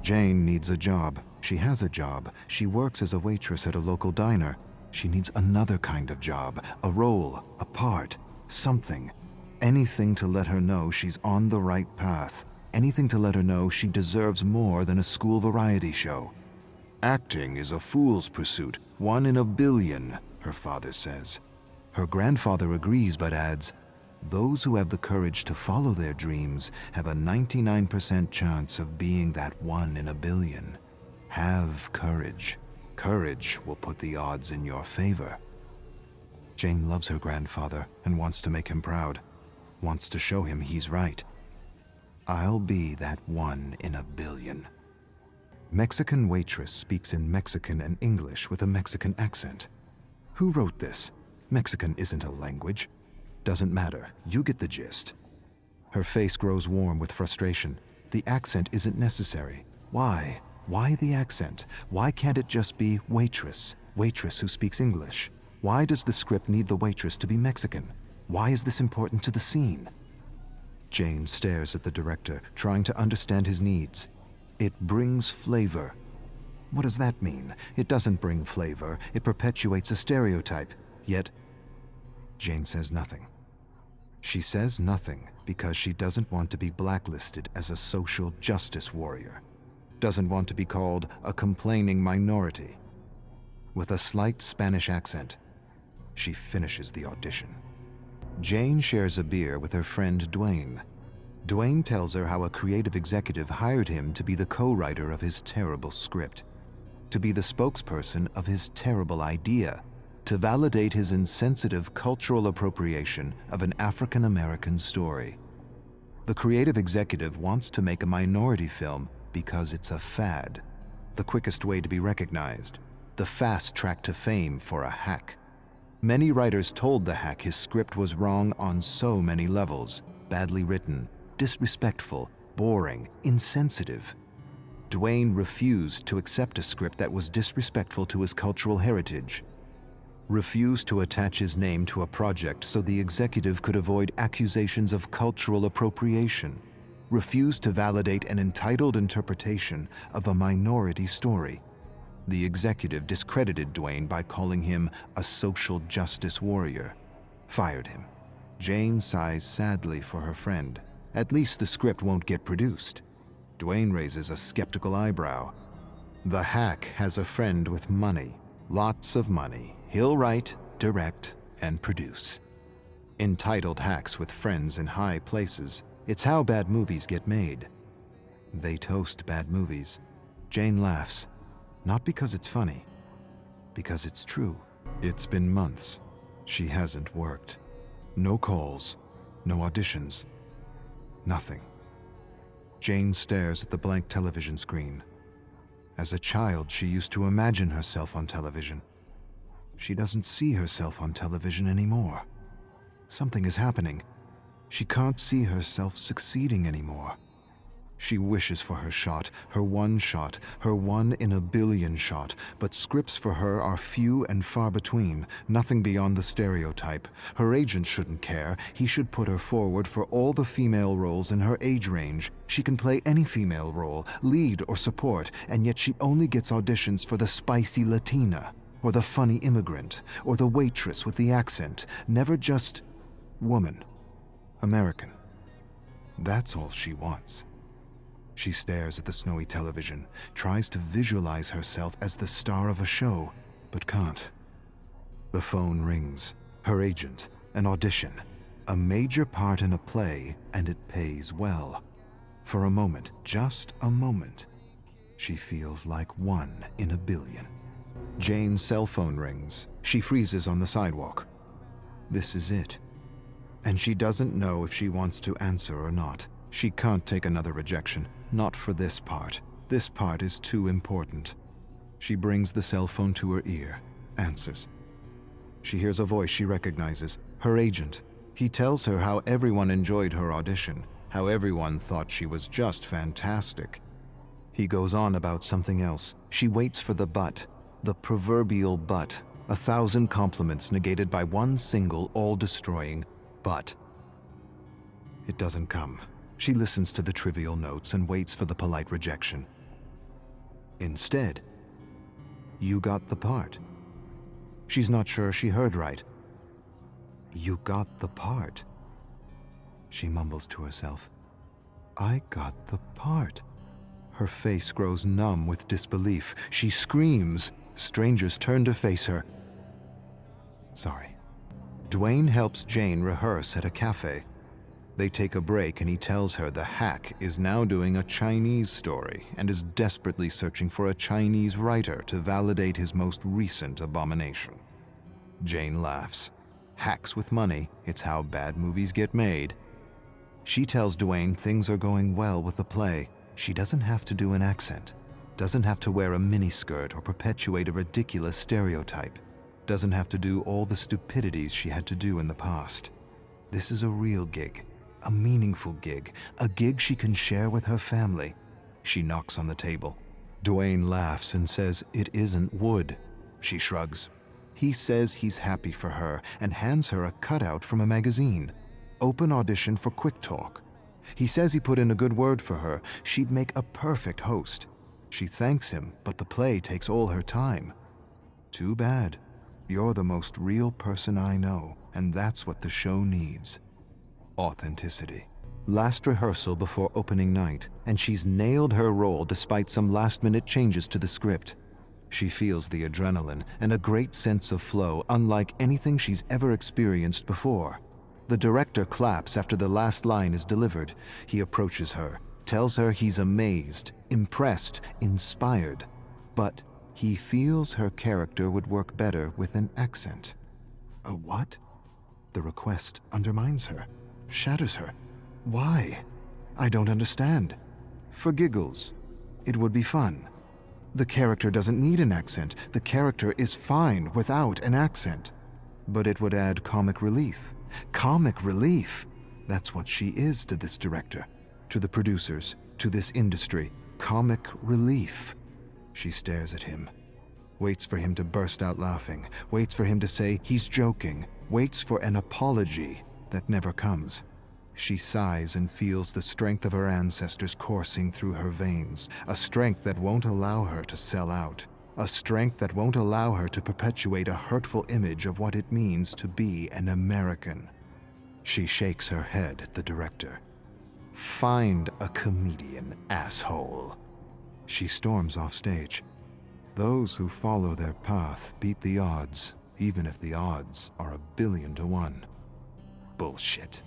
Jane needs a job. She has a job. She works as a waitress at a local diner. She needs another kind of job, a role, a part, something. Anything to let her know she's on the right path. Anything to let her know she deserves more than a school variety show. Acting is a fool's pursuit, 1 in a billion, her father says. Her grandfather agrees but adds, those who have the courage to follow their dreams have a 99% chance of being that 1 in a billion. Have courage. Courage will put the odds in your favor. Jane loves her grandfather and wants to make him proud. Wants to show him he's right. I'll be that 1 in a billion. Mexican waitress speaks in Mexican and English with a Mexican accent. Who wrote this? Mexican isn't a language. Doesn't matter, you get the gist. Her face grows warm with frustration. The accent isn't necessary. Why? Why the accent? Why can't it just be waitress? Waitress who speaks English. Why does the script need the waitress to be Mexican? Why is this important to the scene? Jane stares at the director, trying to understand his needs. It brings flavor. What does that mean? It doesn't bring flavor. It perpetuates a stereotype. Yet, Jane says nothing. She says nothing because she doesn't want to be blacklisted as a social justice warrior. Doesn't want to be called a complaining minority. With a slight Spanish accent, she finishes the audition. Jane shares a beer with her friend Dwayne. Dwayne tells her how a creative executive hired him to be the co-writer of his terrible script, to be the spokesperson of his terrible idea, to validate his insensitive cultural appropriation of an African-American story. The creative executive wants to make a minority film because it's a fad, the quickest way to be recognized, the fast track to fame for a hack. Many writers told the hack his script was wrong on so many levels, badly written, disrespectful, boring, insensitive. Dwayne refused to accept a script that was disrespectful to his cultural heritage, refused to attach his name to a project so the executive could avoid accusations of cultural appropriation, refused to validate an entitled interpretation of a minority story. The executive discredited Dwayne by calling him a social justice warrior, fired him. Jane sighs sadly for her friend. At least the script won't get produced. Dwayne raises a skeptical eyebrow. The hack has a friend with money, lots of money. He'll write, direct, and produce. Entitled hacks with friends in high places. It's how bad movies get made. They toast bad movies. Jane laughs, not because it's funny, because it's true. It's been months. She hasn't worked. No calls, no auditions, nothing. Jane stares at the blank television screen. As a child, she used to imagine herself on television. She doesn't see herself on television anymore. Something is happening. She can't see herself succeeding anymore. She wishes for her shot, her 1 in a billion shot, but scripts for her are few and far between, nothing beyond the stereotype. Her agent shouldn't care. He should put her forward for all the female roles in her age range. She can play any female role, lead or support, and yet she only gets auditions for the spicy Latina, or the funny immigrant, or the waitress with the accent, never just woman, American. That's all she wants. She stares at the snowy television, tries to visualize herself as the star of a show, but can't. The phone rings. Her agent, an audition, a major part in a play, and it pays well. For a moment, just a moment, she feels like 1 in a billion. Jane's cell phone rings. She freezes on the sidewalk. This is it. And she doesn't know if she wants to answer or not. She can't take another rejection. Not for this part. This part is too important. She brings the cell phone to her ear, answers. She hears a voice she recognizes, her agent. He tells her how everyone enjoyed her audition, how everyone thought she was just fantastic. He goes on about something else. She waits for the but, the proverbial but, 1,000 compliments negated by one single, all-destroying but. It doesn't come. She listens to the trivial notes and waits for the polite rejection. Instead, you got the part. She's not sure she heard right. You got the part. She mumbles to herself. I got the part. Her face grows numb with disbelief. She screams. Strangers turn to face her. Sorry. Dwayne helps Jane rehearse at a cafe. They take a break and he tells her the hack is now doing a Chinese story and is desperately searching for a Chinese writer to validate his most recent abomination. Jane laughs. Hacks with money, it's how bad movies get made. She tells Dwayne things are going well with the play. She doesn't have to do an accent, doesn't have to wear a miniskirt or perpetuate a ridiculous stereotype, doesn't have to do all the stupidities she had to do in the past. This is a real gig, a meaningful gig, a gig she can share with her family. She knocks on the table. Dwayne laughs and says it isn't wood. She shrugs. He says he's happy for her and hands her a cutout from a magazine. Open audition for Quick Talk. He says he put in a good word for her. She'd make a perfect host. She thanks him, but the play takes all her time. Too bad. You're the most real person I know, and that's what the show needs. Authenticity. Last rehearsal before opening night, and she's nailed her role despite some last-minute changes to the script. She feels the adrenaline and a great sense of flow unlike anything she's ever experienced before. The director claps after the last line is delivered. He approaches her, tells her he's amazed, impressed, inspired. But he feels her character would work better with an accent. A what? The request undermines her, shatters her. Why? I don't understand. For giggles. It would be fun. The character doesn't need an accent. The character is fine without an accent. But it would add comic relief. Comic relief! That's what she is to this director, to the producers, to this industry. Comic relief. She stares at him, waits for him to burst out laughing, waits for him to say he's joking, waits for an apology that never comes. She sighs and feels the strength of her ancestors coursing through her veins, a strength that won't allow her to sell out, a strength that won't allow her to perpetuate a hurtful image of what it means to be an American. She shakes her head at the director. Find a comedian, asshole. She storms off stage. Those who follow their path beat the odds, even if the odds are 1,000,000,000 to 1. Bullshit.